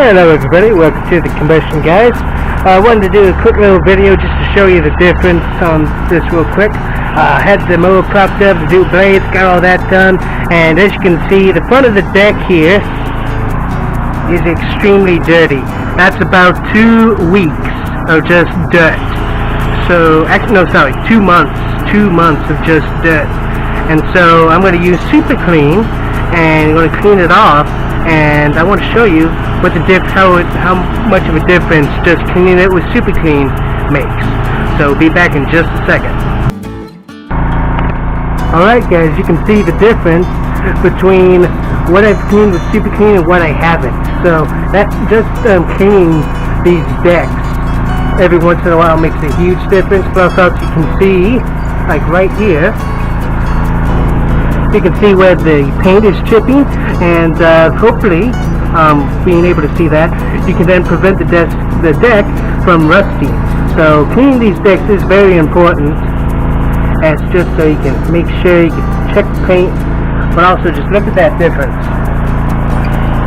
Hello everybody, welcome to the Combustion Guys. I wanted to do a quick little video just to show you the difference on this real quick. I had the mower propped up, the dual blades, got all that done, and as you can see, the front of the deck here is extremely dirty. That's about 2 weeks of just dirt. So, actually no, sorry, 2 months. 2 months of just dirt. And so I'm going to use Super Clean and I'm going to clean it off, and I want to show you what the how much of a difference just cleaning it with Super Clean makes. So be back in just a second. Alright guys, you can see the difference between what I've cleaned with Super Clean and what I haven't. So that just cleaning these decks every once in a while makes a huge difference. Plus also you can see, like right here, you can see where the paint is chipping, and hopefully being able to see that, you can then prevent the deck from rusting. So cleaning these decks is very important, as just so you can make sure you can check the paint, but also just look at that difference.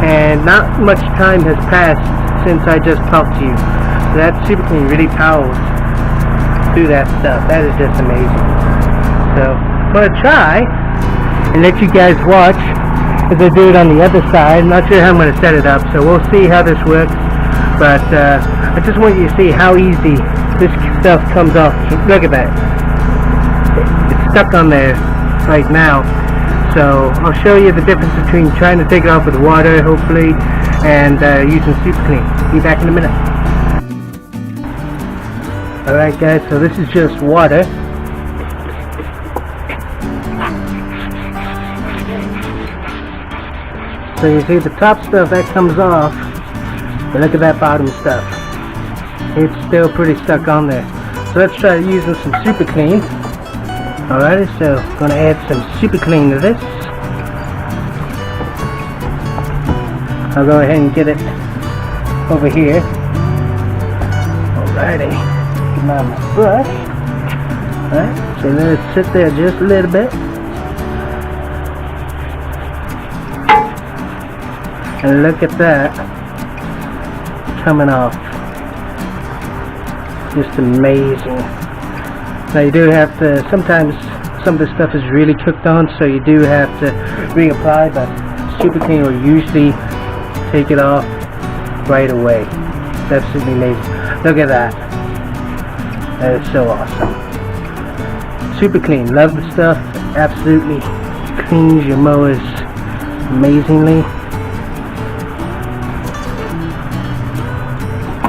And not much time has passed since I just talked to you, so that Super Clean really powers through that stuff. That is just amazing. So I'm going to try and let you guys watch as I do it on the other side. I'm not sure how I'm going to set it up, so we'll see how this works. But I just want you to see how easy this stuff comes off. Look at that. It's stuck on there right now. So I'll show you the difference between trying to take it off with water, hopefully, and using Super Clean. Be back in a minute. Alright guys, so this is just water. So you see the top stuff that comes off, but look at that bottom stuff. It's still pretty stuck on there. So let's try using some Super Clean. Alrighty, so I'm going to add some Super Clean to this. I'll go ahead and get it over here. Alrighty, get my brush. Alright, so let it sit there just a little bit. And look at that coming off. Just amazing. Now you do have to, sometimes some of this stuff is really cooked on, so you do have to reapply, but Super Clean will usually take it off right away. It's absolutely amazing. Look at that. That is so awesome. Super Clean, love the stuff. Absolutely cleans your mowers amazingly.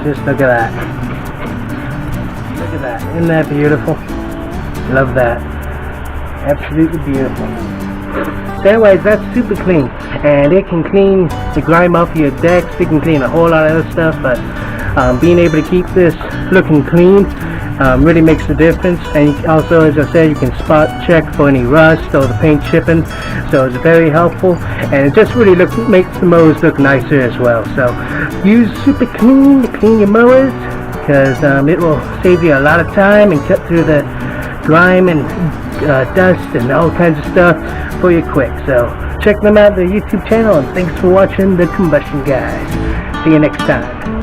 Just look at that. Look at that. Isn't that beautiful? Love that. Absolutely beautiful. So anyways, that's Super Clean. And it can clean the grime off your decks. It can clean a whole lot of other stuff. But being able to keep this looking clean really makes a difference. And also, as I said, you can spot check for any rust or the paint chipping. So it's very helpful. And it just really makes the mowers look nicer as well. So use Super Clean to clean your mowers, because it will save you a lot of time and cut through the grime and dust and all kinds of stuff for you quick. So check them out, the YouTube channel, and thanks for watching The Combustion Guys. See you next time.